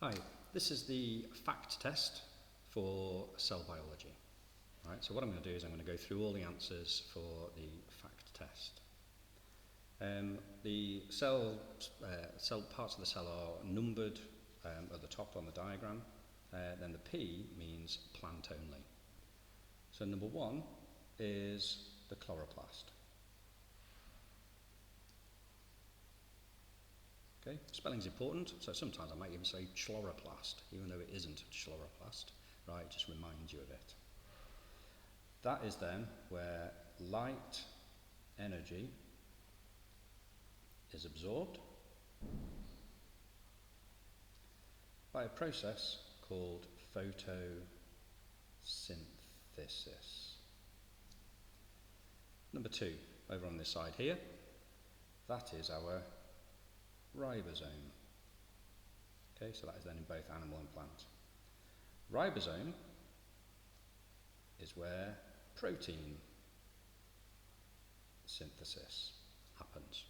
Hi, this is the fact test for cell biology. Right, so what I'm going to do is I'm going to go through all the answers for the fact test. The cell parts of the cell are numbered at the top on the diagram. Then the P means plant only. So number 1 is the chloroplast. Okay, spelling's important, so sometimes I might even say chloroplast, even though it isn't chloroplast, right, it just reminds you of it. That is then where light energy is absorbed by a process called photosynthesis. Number 2, over on this side here, that is our ribosome. Okay, so that is then in both animal and plant. Ribosome is where protein synthesis happens.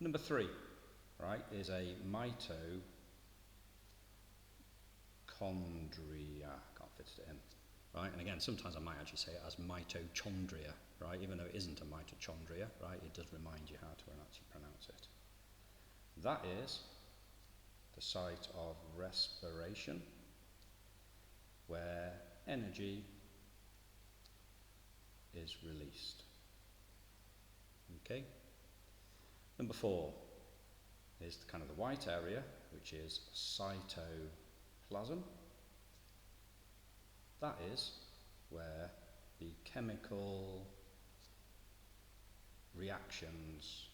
Number 3, right, is a mitochondria. Can't fit it in. Right, and again, sometimes I might actually say it as mitochondria, right, even though it isn't a mitochondria, right, it does remind you how to actually pronounce it. That is the site of respiration, where energy is released. Okay. Number 4 is kind of the white area, which is cytoplasm. That is where the chemical reactions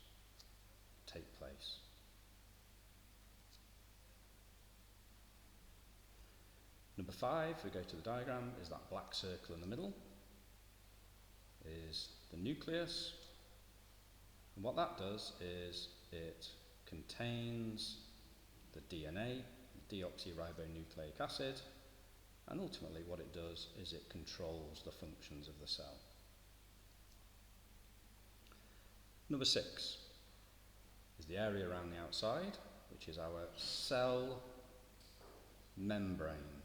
take place. Number 5, we go to the diagram, is that black circle in the middle, is the nucleus. And what that does is it contains the DNA, deoxyribonucleic acid, and ultimately what it does is it controls the functions of the cell. Number 6 is the area around the outside, which is our cell membrane.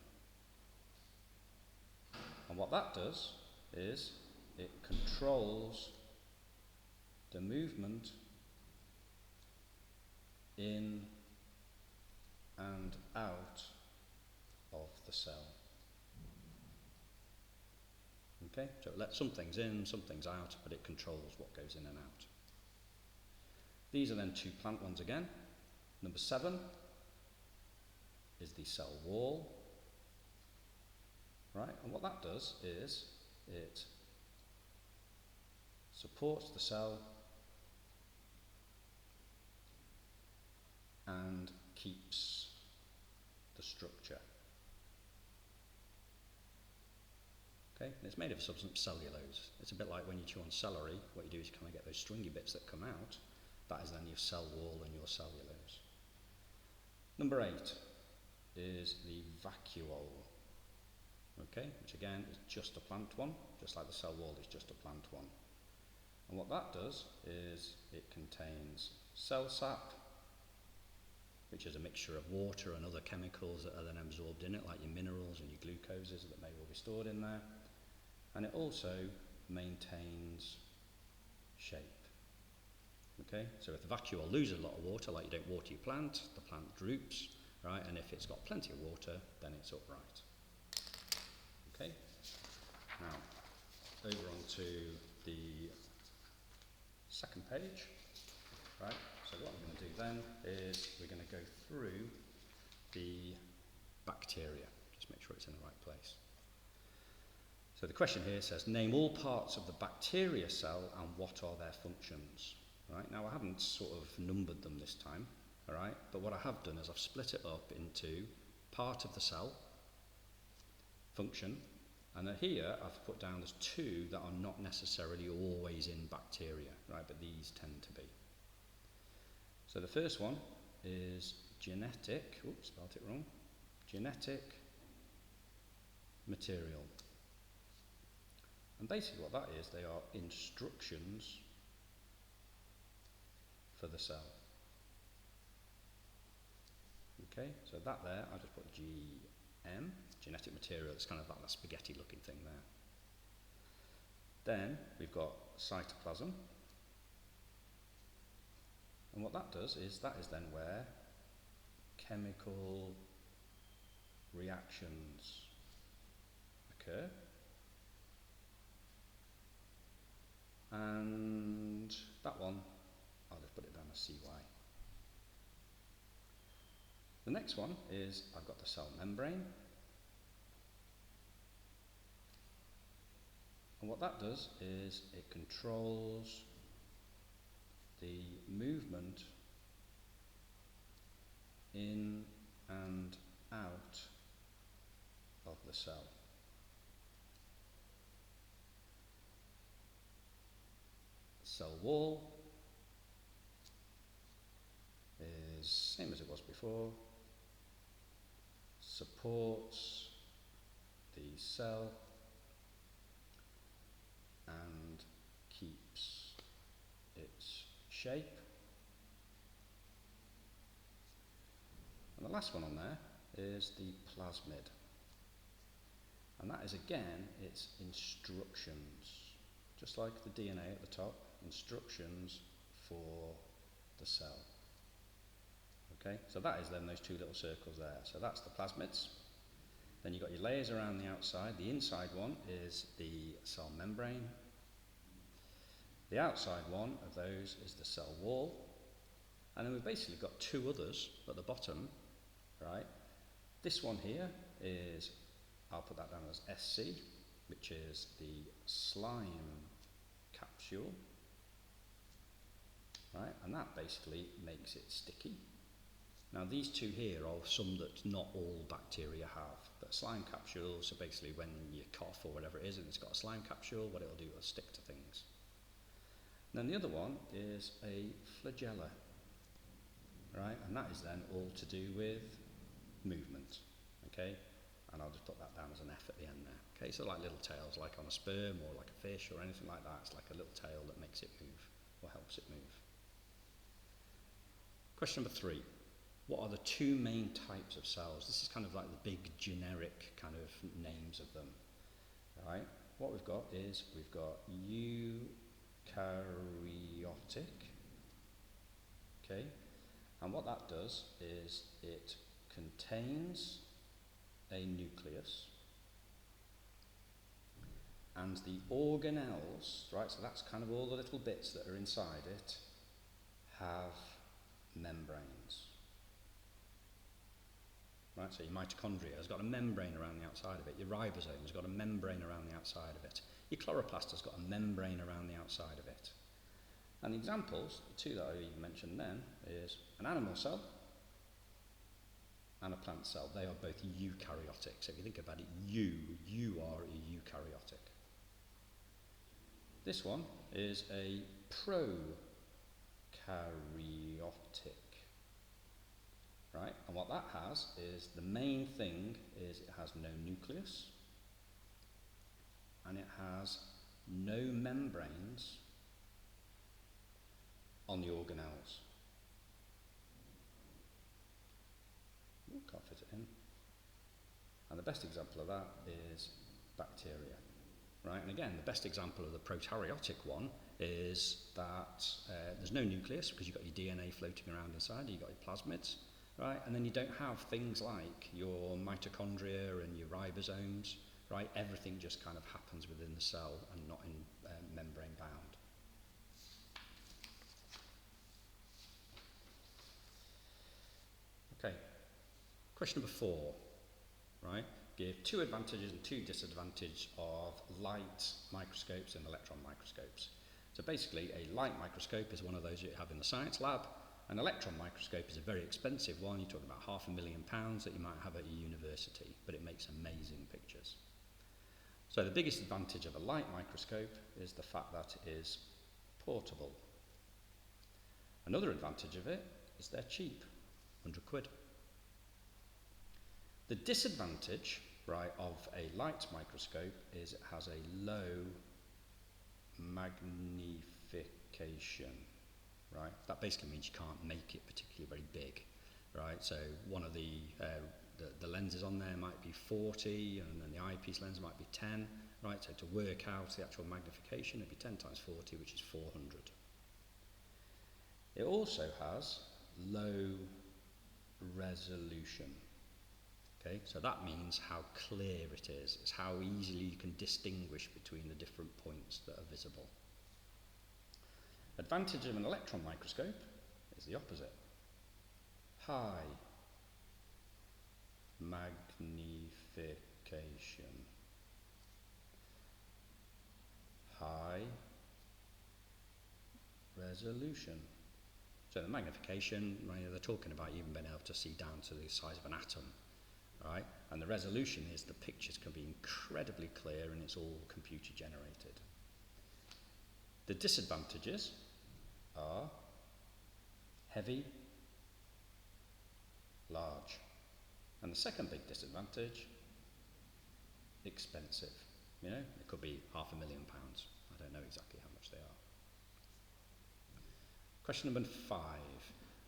And what that does is it controls the movement in and out of the cell. Okay, so it lets some things in, some things out, but it controls what goes in and out. These are then 2 plant ones again. Number 7 is the cell wall. Right, and what that does is it supports the cell and keeps the structure. Okay, and it's made of a substance cellulose. It's a bit like when you chew on celery, what you do is you kind of get those stringy bits that come out. That is then your cell wall and your cellulose. Number 8 is the vacuole. Okay, which again is just a plant one, just like the cell wall is just a plant one. And what that does is it contains cell sap, which is a mixture of water and other chemicals that are then absorbed in it, like your minerals and your glucoses that may well be stored in there. And it also maintains shape. Okay, so if the vacuole loses a lot of water, like you don't water your plant, the plant droops, right? And if it's got plenty of water, then it's upright. Okay, now over onto the second page, right, so what I'm going to do then is we're going to go through the bacteria, just make sure it's in the right place. So the question here says, name all parts of the bacteria cell and what are their functions. Right, now I haven't sort of numbered them this time, all right, but what I have done is I've split it up into part of the cell, function, and then here I've put down there's 2 that are not necessarily always in bacteria, right, but these tend to be. So the first one is genetic, oops, spelled it wrong, genetic material. And basically what that is, they are instructions for the cell. Okay, so that there, I'll just put GM, genetic material. It's kind of like that spaghetti looking thing there. Then we've got cytoplasm. And what that does is, that is then where chemical reactions occur. And that one, I'll just put it down as CY. The next one is, I've got the cell membrane. And what that does is it controls the movement in and out of the cell. Cell wall is same as it was before, supports the cell and keeps its shape. And the last one on there is the plasmid. And that is, again, it's instructions. Just like the DNA at the top, instructions for the cell. Okay, so that is then those two little circles there. So that's the plasmids. Then you've got your layers around the outside. The inside one is the cell membrane. The outside one of those is the cell wall. And then we've basically got two others at the bottom, right? This one here is, I'll put that down as SC, which is the slime capsule, right? And that basically makes it sticky. Now these two here are some that not all bacteria have, but slime capsules are basically when you cough or whatever it is and it's got a slime capsule, what it'll do is stick to things. And then the other one is a flagella, right? And that is then all to do with movement, okay? And I'll just put that down as an F at the end there. Okay, so like little tails, like on a sperm or like a fish or anything like that. It's like a little tail that makes it move or helps it move. Question number 3. What are the two main types of cells? This is kind of like the big generic kind of names of them. All right, what we've got is we've got eukaryotic, okay, and what that does is it contains a nucleus and the organelles, right, so that's kind of all the little bits that are inside it, have membranes. Right, so your mitochondria has got a membrane around the outside of it, your ribosome has got a membrane around the outside of it, your chloroplast has got a membrane around the outside of it. And the examples, the two that I even mentioned then, is an animal cell and a plant cell. They are both eukaryotic. So if you think about it, you are a eukaryotic. This one is a prokaryotic. Right, and what that has is, the main thing is it has no nucleus and it has no membranes on the organelles. Ooh, can't fit it in. And the best example of that is bacteria. Right, and again, the best example of the prokaryotic one is that there's no nucleus because you've got your DNA floating around inside, you've got your plasmids. Right, and then you don't have things like your mitochondria and your ribosomes, right? Everything just kind of happens within the cell and not in membrane bound. Okay, question number 4, right? Give 2 advantages and 2 disadvantages of light microscopes and electron microscopes. So basically, a light microscope is one of those you have in the science lab. An electron microscope is a very expensive one. You're talking about £500,000 that you might have at your university, but it makes amazing pictures. So the biggest advantage of a light microscope is the fact that it is portable. Another advantage of it is they're cheap, £100. The disadvantage, right, of a light microscope is it has a low magnification. Right, that basically means you can't make it particularly very big, right? right? So one of the lenses on there might be 40, and then the eyepiece lens might be 10, right? So to work out the actual magnification, it'd be 10 times 40, which is 400. It also has low resolution. Okay, so that means how clear it is. It's how easily you can distinguish between the different points that are visible. Advantage of an electron microscope is the opposite. High magnification. High resolution. So the magnification, they're talking about even being able to see down to the size of an atom, right? And the resolution is the pictures can be incredibly clear and it's all computer generated. The disadvantages are heavy, large. And the second big disadvantage, expensive. You know, it could be £500,000. I don't know exactly how much they are. Question number 5.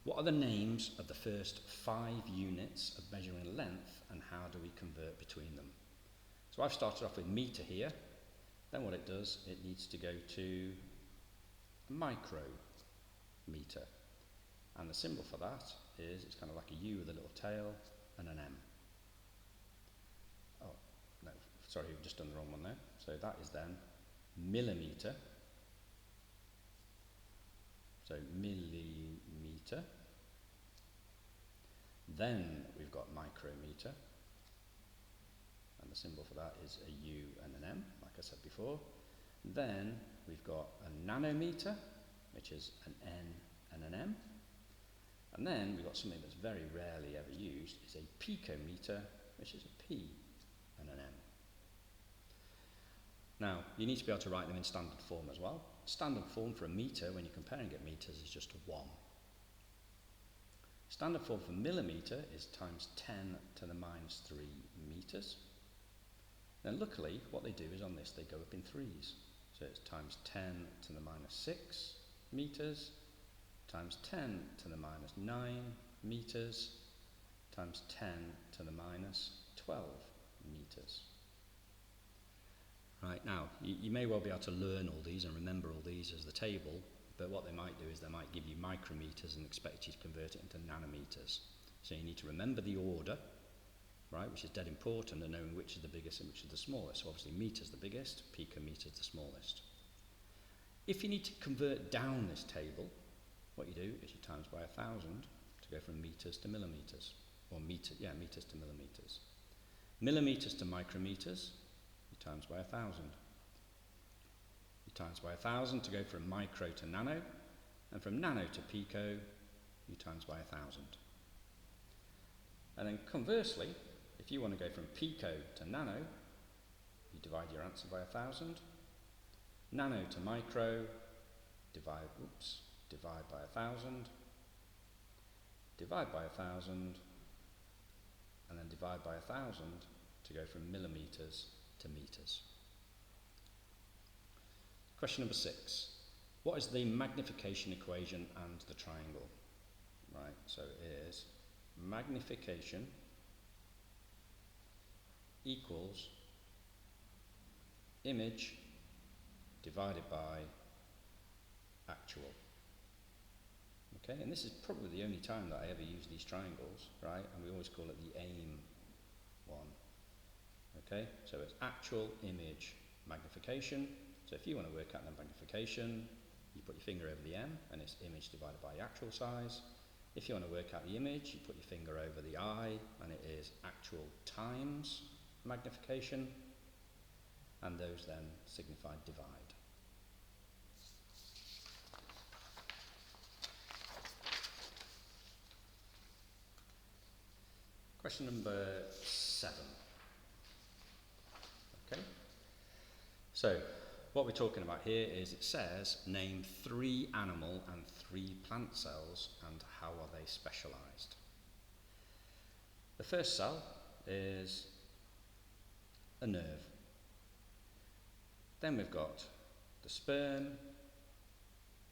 What are the names of the first 5 units of measuring length and how do we convert between them? So I've started off with metre here. Then what it does, it needs to go to micrometre. And the symbol for that is, it's kind of like a U with a little tail and an M. Oh, no, sorry, we've just done the wrong one there. So that is then millimetre. So millimetre. Then we've got micrometre. And the symbol for that is a U and an M, like I said before. Then we've got a nanometre, which is an N and an M. And then we've got something that's very rarely ever used, is a picometre, which is a P and an M. Now, you need to be able to write them in standard form as well. Standard form for a metre, when you're comparing it metres, is just 1. Standard form for millimetre is times 10 to the minus 3 metres. Then luckily, what they do is on this, they go up in threes. So it's times 10 to the minus 6 metres, times 10 to the minus 9 metres, times 10 to the minus 12 metres. Right, now, you may well be able to learn all these and remember all these as the table, but what they might do is they might give you micrometres and expect you to convert it into nanometres. So you need to remember the order, right, which is dead important, and knowing which is the biggest and which is the smallest. So obviously metre's the biggest, picometre's the smallest. If you need to convert down this table, what you do is you times by 1,000 to go from metres to millimetres, or metres to millimetres. Millimetres to micrometres, you times by 1,000. You times by 1,000 to go from micro to nano, and from nano to pico, you times by 1,000. And then conversely, if you want to go from pico to nano, you divide your answer by 1,000. Nano to micro, divide by 1,000. Divide by 1,000, and then divide by 1,000 to go from millimetres to metres. Question number 6. What is the magnification equation and the triangle? Right, so it is magnification equals image divided by actual. Okay, and this is probably the only time that I ever use these triangles, right? And we always call it the AIM one. Okay, so it's actual image magnification. So if you want to work out the magnification, you put your finger over the M and it's image divided by actual size. If you want to work out the image, you put your finger over the I and it is actual times magnification, and those then signify divide. Question number 7. Okay, so what we're talking about here is it says name 3 animal and 3 plant cells and how are they specialised. The first cell is a nerve. Then we've got the sperm.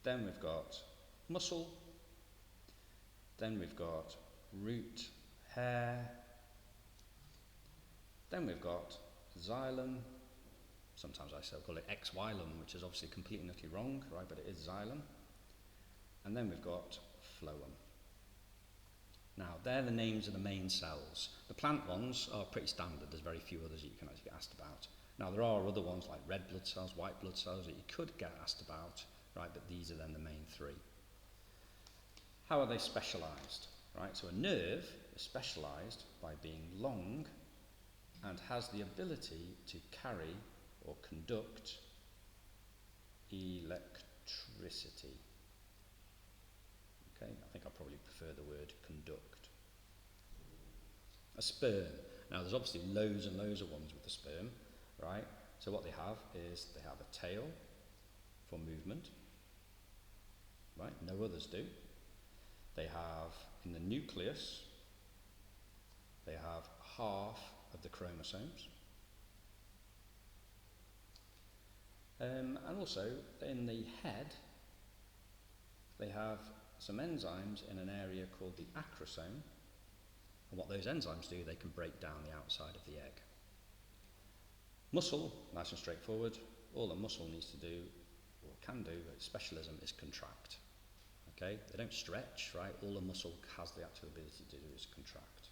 Then we've got muscle. Then we've got root hair. Then we've got xylem. Sometimes I call it ex-xylem, which is obviously completely and utterly wrong, right? But it is xylem. And then we've got phloem. Now, they're the names of the main cells. The plant ones are pretty standard. There's very few others that you can actually get asked about. Now, there are other ones like red blood cells, white blood cells that you could get asked about, right? But these are then the main three. How are they specialised? Right? So a nerve is specialised by being long and has the ability to carry or conduct electricity. Okay, I think I probably prefer the word conduct. A sperm. Now there's obviously loads and loads of ones with the sperm, right? So what they have is they have a tail for movement, right? No others do. They have, in the nucleus, they have half of the chromosomes. And also, in the head, they have some enzymes in an area called the acrosome. And what those enzymes do, they can break down the outside of the egg. Muscle, nice and straightforward. All a muscle needs to do, or can do, its specialism is contract. Okay? They don't stretch, right? All a muscle has the actual ability to do is contract.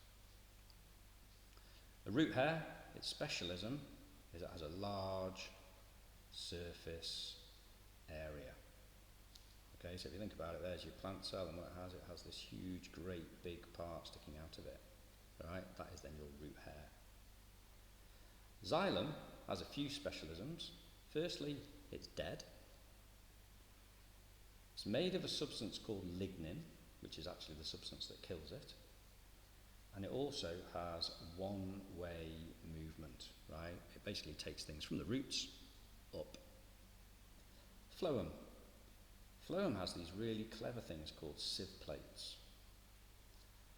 The root hair, its specialism is it has a large surface area. Okay, so if you think about it, there's your plant cell, and what it has this huge, great, big part sticking out of it. Right, that is then your root hair. Xylem has a few specialisms. Firstly, it's dead. It's made of a substance called lignin, which is actually the substance that kills it. And it also has one-way movement, right? It basically takes things from the roots up. Phloem. Phloem has these really clever things called sieve plates.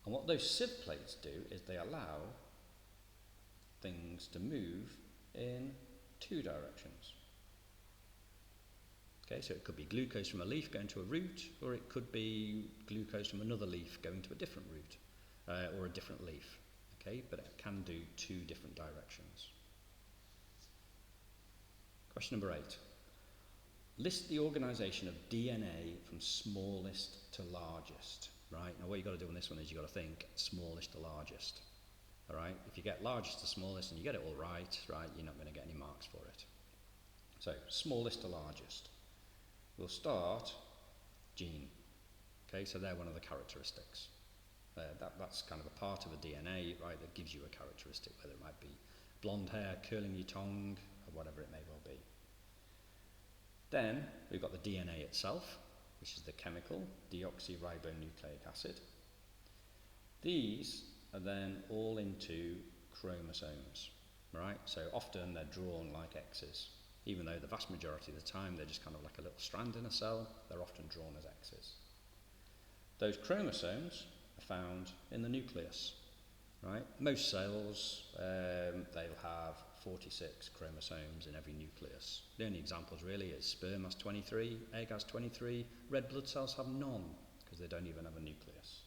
And what those sieve plates do is they allow things to move in two directions. Okay, so it could be glucose from a leaf going to a root, or it could be glucose from another leaf going to a different root, or a different leaf. Okay, but it can do two different directions. Question number 8. List the organisation of DNA from smallest to largest. Right, now what you've got to do on this one is you've got to think smallest to largest. All right, if you get largest to smallest and you get it all right, you're not going to get any marks for it. So, smallest to largest. We'll start gene. Okay, so they're one of the characteristics. That's kind of a part of the DNA, right, that gives you a characteristic, whether it might be blonde hair, curling your tongue, or whatever it may well be. Then we've got the DNA itself, which is the chemical deoxyribonucleic acid. These are then all into chromosomes, right? So often they're drawn like X's. Even though the vast majority of the time they're just kind of like a little strand in a cell, they're often drawn as X's. Those chromosomes are found in the nucleus, right? Most cells, they'll have 46 chromosomes in every nucleus. The only examples really is sperm has 23, egg has 23, red blood cells have none because they don't even have a nucleus.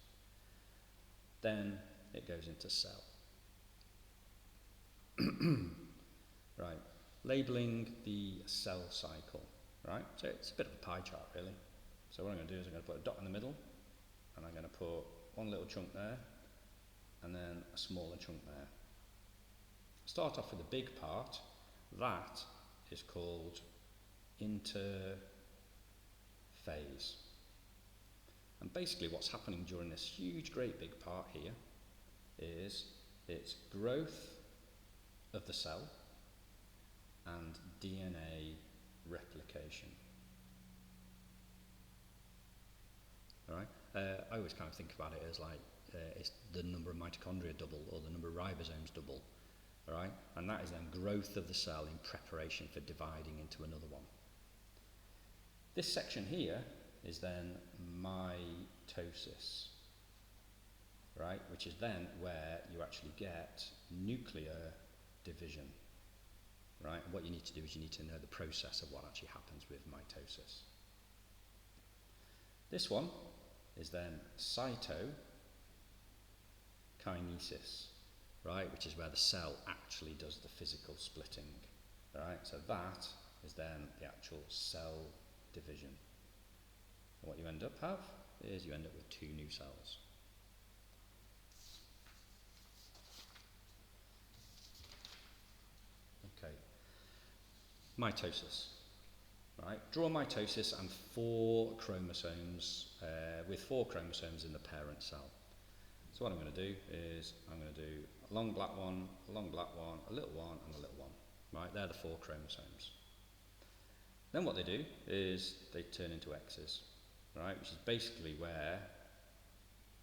Then it goes into cell. Right, labelling the cell cycle, right? So it's a bit of a pie chart really. So what I'm going to do is I'm going to put a dot in the middle, and I'm going to put one little chunk there, and then a smaller chunk there. Start off with the big part. That is called interphase. And basically what's happening during this huge, great big part here is its growth of the cell and DNA replication. All right? I always kind of think about it as like it's the number of mitochondria double or the number of ribosomes double. All right? And that is then growth of the cell in preparation for dividing into another one. This section here is then mitosis, right? Which is then where you actually get nuclear division, right? And what you need to do is you need to know the process of what actually happens with mitosis. This one is then cytogenesis. kinesis, right, which is where the cell actually does the physical splitting, right? So that is then the actual cell division. And what you end up is you end up with 2 new cells. Okay, mitosis. Right, draw mitosis and 4 chromosomes, with 4 chromosomes in the parent cell. So what I'm going to do is I'm going to do a long black one, a long black one, a little one, and a little one. Right, they're the 4 chromosomes. Then what they do is they turn into X's, right, which is basically where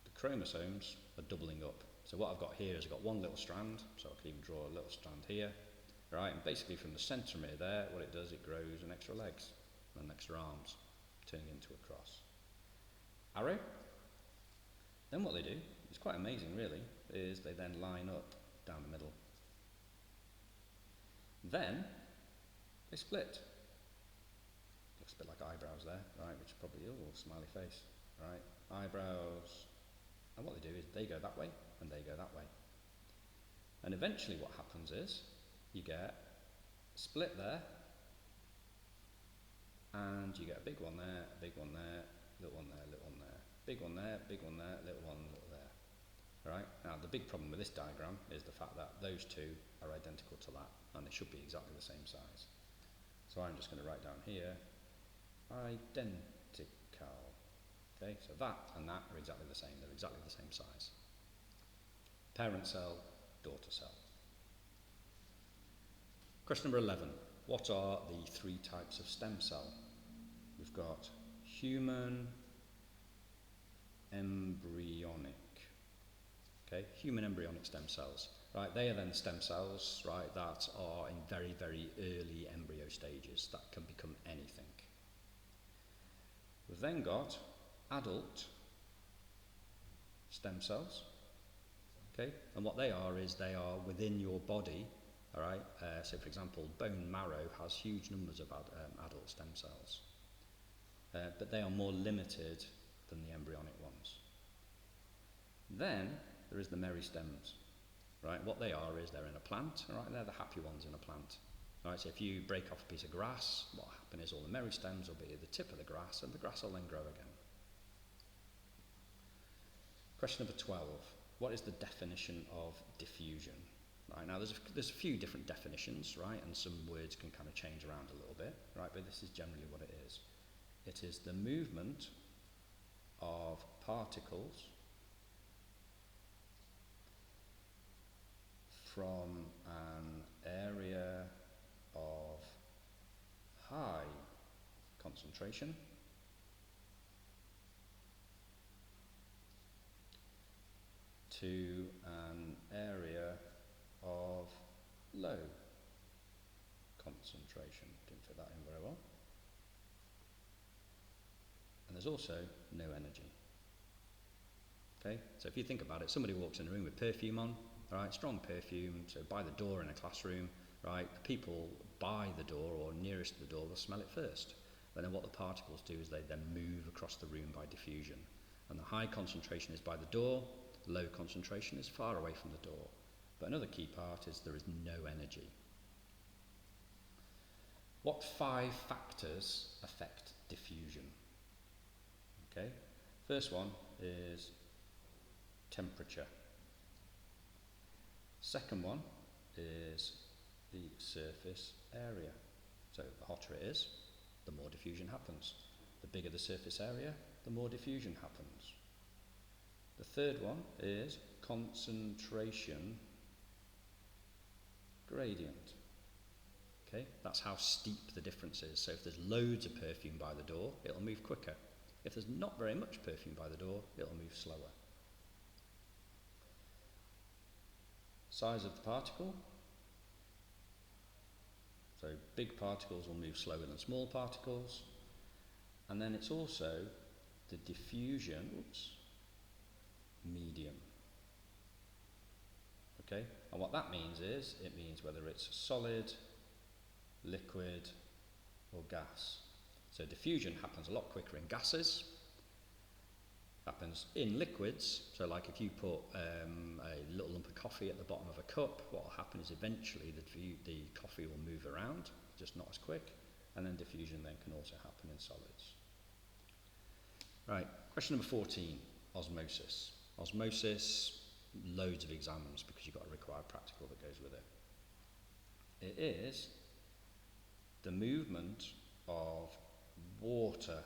the chromosomes are doubling up. So what I've got here is I've got one little strand, so I can even draw a little strand here. Right, and basically from the centromere there, what it does, it grows an extra legs and extra arms, turning into a cross. Arrow. Then what they do, it's quite amazing really, is they then line up down the middle. Then they split. Looks a bit like eyebrows there, right, which is probably, oh, smiley face, right, eyebrows. And what they do is they go that way and they go that way. And eventually what happens is, you get a split there, and you get a big one there, a big one there, little one there, little one there, big one there, big one there, little one, little there. Right? Now the big problem with this diagram is the fact that those 2 are identical to that, and they should be exactly the same size. So I'm just going to write down here, identical. Okay, so that and that are exactly the same, they're exactly the same size. Parent cell, daughter cell. Question number 11. What are the 3 types of stem cell? We've got human, embryonic. Okay, human embryonic stem cells. Right, they are then the stem cells, right, that are in very, very early embryo stages that can become anything. We've then got adult stem cells. Okay, and what they are is they are within your body. All right, so for example, bone marrow has huge numbers of adult stem cells, but they are more limited than the embryonic ones. Then there is the meristems, right? What they are is they're in a plant, all right? They're the happy ones in a plant. All right, so if you break off a piece of grass, what will happen is all the meristems will be at the tip of the grass, and the grass will then grow again. Question number 12. What is the definition of diffusion? Right, now there's a few different definitions, right, and some words can kind of change around a little bit, right, but this is generally what it is. It is the movement of particles from an area of high concentration to an area of low concentration. Didn't fit that in very well. And there's also no energy. Okay, so if you think about it, somebody walks in a room with perfume on, right, strong perfume, so by the door in a classroom, right, the people by the door or nearest to the door will smell it first. And then what the particles do is they then move across the room by diffusion. And the high concentration is by the door, the low concentration is far away from the door. But another key part is there is no energy. What 5 factors affect diffusion? Okay, first one is temperature. Second one is the surface area. So the hotter it is, the more diffusion happens. The bigger the surface area, the more diffusion happens. The third one is concentration gradient. Okay, that's how steep the difference is. So if there's loads of perfume by the door, it'll move quicker. If there's not very much perfume by the door, it'll move slower. Size of the particle. So big particles will move slower than small particles. And then it's also the diffusion medium. Okay, and what that means is, it means whether it's solid, liquid, or gas. So diffusion happens a lot quicker in gases, Happens in liquids, so like if you put a little lump of coffee at the bottom of a cup, what will happen is eventually the coffee will move around, just not as quick, and then diffusion then can also happen in solids. Right, question number 14, osmosis. Osmosis, loads of exams because you've got a required practical that goes with it. It is the movement of water.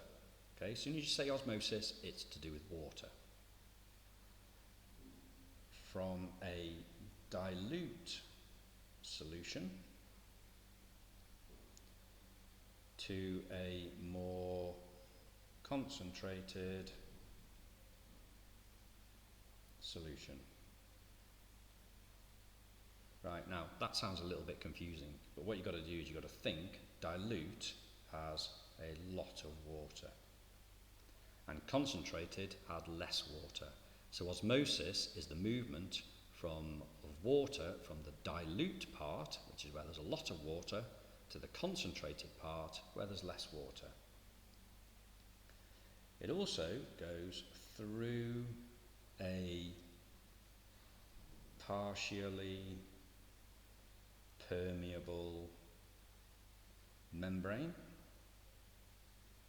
Okay, as soon as you say osmosis, it's to do with water. From a dilute solution to a more concentrated solution. Right, now that sounds a little bit confusing, but what you've got to do is you've got to think dilute has a lot of water, and concentrated had less water. So osmosis is the movement of water from the dilute part, which is where there's a lot of water, to the concentrated part where there's less water. It also goes through a partially permeable membrane.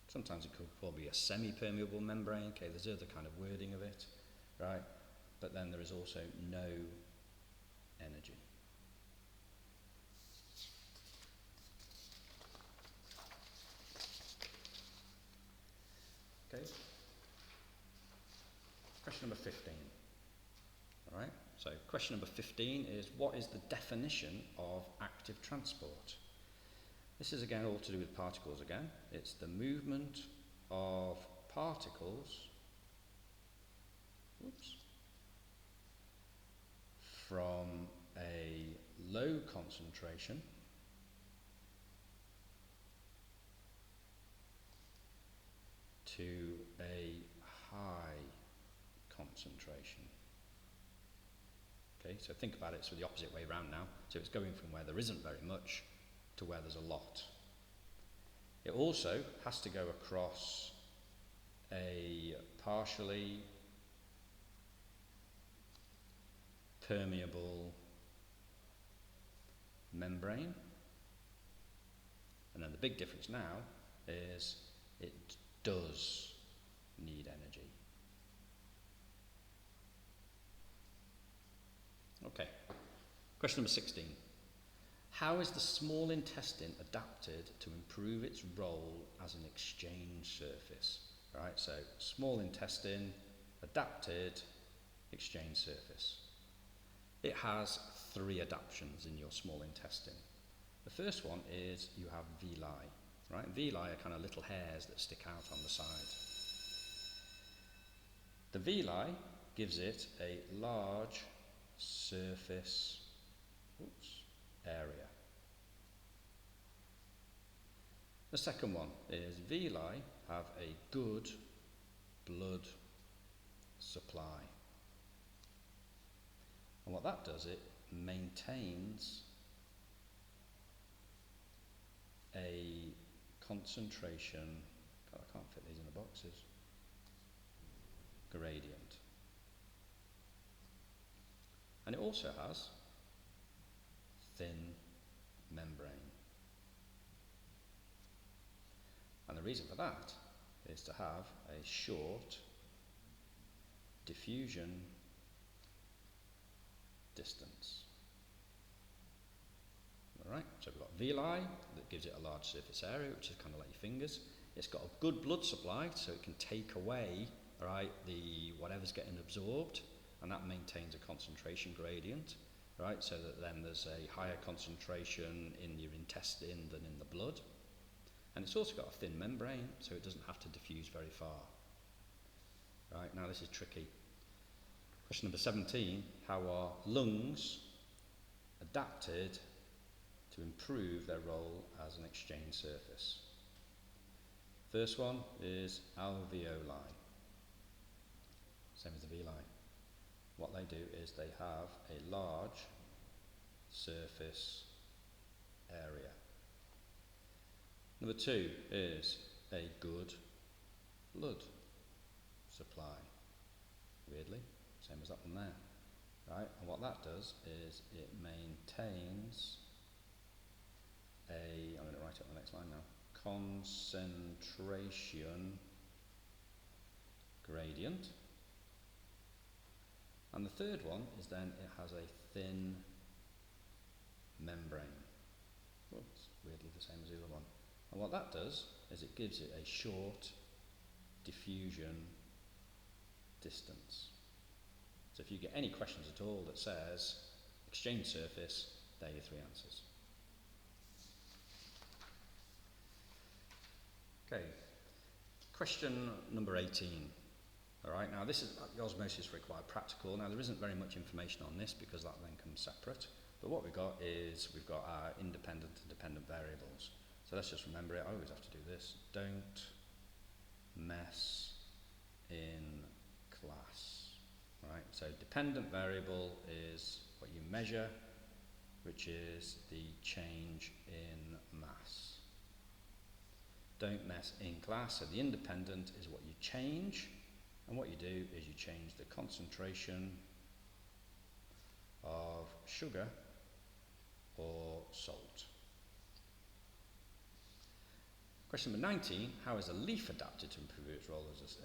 Sometimes it could probably be a semi-permeable membrane. Okay, there's other kind of wording of it, right? But then there is also no energy. Okay. Question number 15. All right. So question number 15 is, what is the definition of active transport? This is again all to do with particles again. It's the movement of particles from a low concentration to a high concentration. Okay, so think about it, it's the opposite way around now. So it's going from where there isn't very much to where there's a lot. It also has to go across a partially permeable membrane. And then the big difference now is it does need energy. Okay, question number 16. How is the small intestine adapted to improve its role as an exchange surface? All right, so small intestine, adapted, exchange surface. It has 3 adaptations in your small intestine. The first one is you have villi, right? Villi are kind of little hairs that stick out on the side. The villi gives it a large surface area. The second one is villi have a good blood supply. And what that does, it maintains a concentration, God, I can't fit these in the boxes, gradient. And it also has thin membrane. And the reason for that is to have a short diffusion distance. Alright, so we've got villi that gives it a large surface area, which is kind of like your fingers. It's got a good blood supply, so it can take away, right, the whatever's getting absorbed, and that maintains a concentration gradient, right, so that then there's a higher concentration in your intestine than in the blood. And it's also got a thin membrane, so it doesn't have to diffuse very far. Right, now this is tricky. Question number 17, how are lungs adapted to improve their role as an exchange surface? First one is alveoli, same as the villi. What they do is they have a large surface area. Number 2 is a good blood supply. weirdly, same as that one there. Right, and what that does is it maintains I'm going to write it on the next line now, concentration gradient. And the third one is then it has a thin membrane. Well, it's weirdly the same as the other one. And what that does is it gives it a short diffusion distance. So if you get any questions at all that says exchange surface, they're your three answers. Okay, question number 18. All right, now this is the osmosis required practical. Now there isn't very much information on this because that then comes separate. But what we've got is we've got our independent and dependent variables. So let's just remember it. I always have to do this. Don't mess in class. All right, so dependent variable is what you measure, which is the change in mass. Don't mess in class. So the independent is what you change. And what you do is you change the concentration of sugar or salt. Question number 19, how is a leaf adapted to improve its role as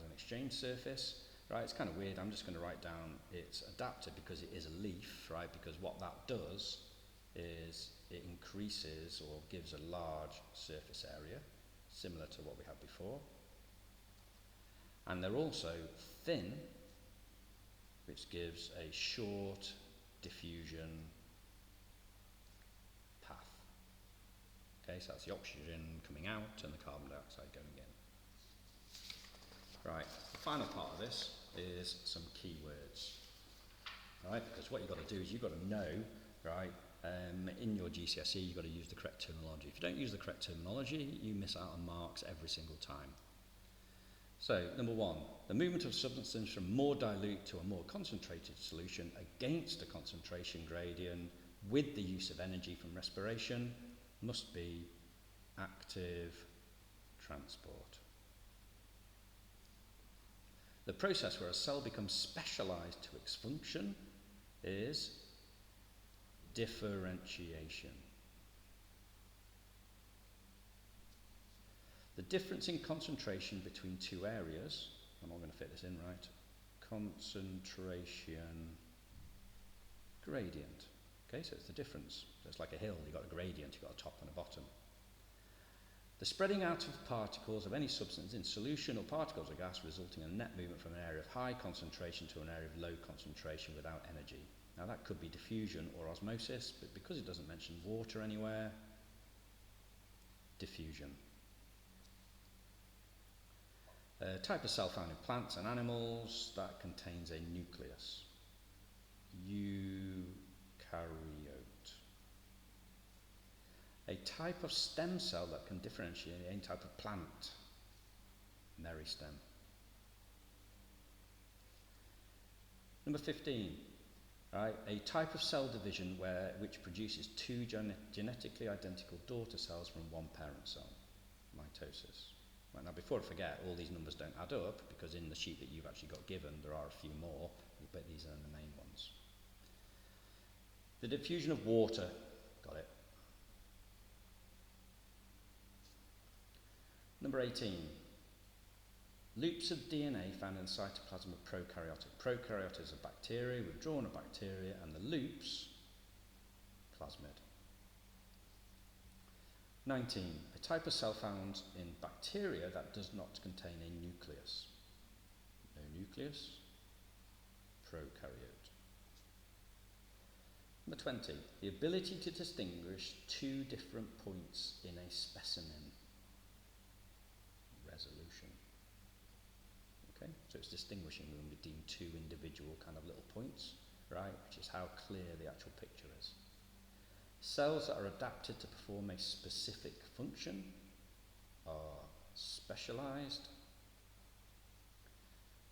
an exchange surface? Right, it's kind of weird. I'm just going to write down it's adapted because it is a leaf, right? Because what that does is it increases or gives a large surface area, similar to what we had before. And they're also thin, which gives a short diffusion path. Okay, so that's the oxygen coming out and the carbon dioxide going in. Right, the final part of this is some keywords. Right, because what you've got to do is you've got to know, right, in your GCSE you've got to use the correct terminology. If you don't use the correct terminology, you miss out on marks every single time. So, number one, the movement of substances from more dilute to a more concentrated solution against a concentration gradient with the use of energy from respiration must be active transport. The process where a cell becomes specialized to its function is differentiation. The difference in concentration between two areas, I'm not going to fit this in right, concentration gradient. Okay, so it's the difference. So it's like a hill, you've got a gradient, you've got a top and a bottom. The spreading out of particles of any substance in solution or particles of gas resulting in a net movement from an area of high concentration to an area of low concentration without energy. Now that could be diffusion or osmosis, but because it doesn't mention water anywhere, diffusion. A type of cell found in plants and animals that contains a nucleus. Eukaryote. A type of stem cell that can differentiate any type of plant. Meristem. Number 15. Right, a type of cell division which produces two genetically identical daughter cells from one parent cell. Mitosis. Right, now before I forget, all these numbers don't add up because in the sheet that you've actually got given there are a few more, but these are the main ones. The diffusion of water, got it. Number 18. Loops of DNA found in the cytoplasm of prokaryotic. Prokaryote is a bacteria, we've drawn a bacteria, and the loops, plasmid. 19. A type of cell found in bacteria that does not contain a nucleus. No nucleus, prokaryote. Number 20. The ability to distinguish two different points in a specimen. Resolution. Okay, so it's distinguishing them between two individual kind of little points, right, which is how clear the actual picture is. Cells that are adapted to perform a specific function are specialized.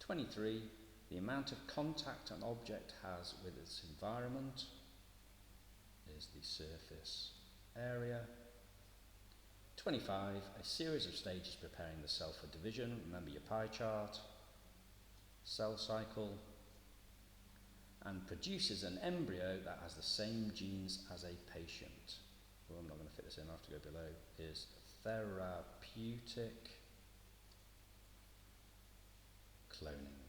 23. The amount of contact an object has with its environment is the surface area. 25. A series of stages preparing the cell for division. Remember your pie chart. cell cycle and produces an embryo that has the same genes as a patient. Well, I'm not going to fit this in, I have to go below, is therapeutic cloning.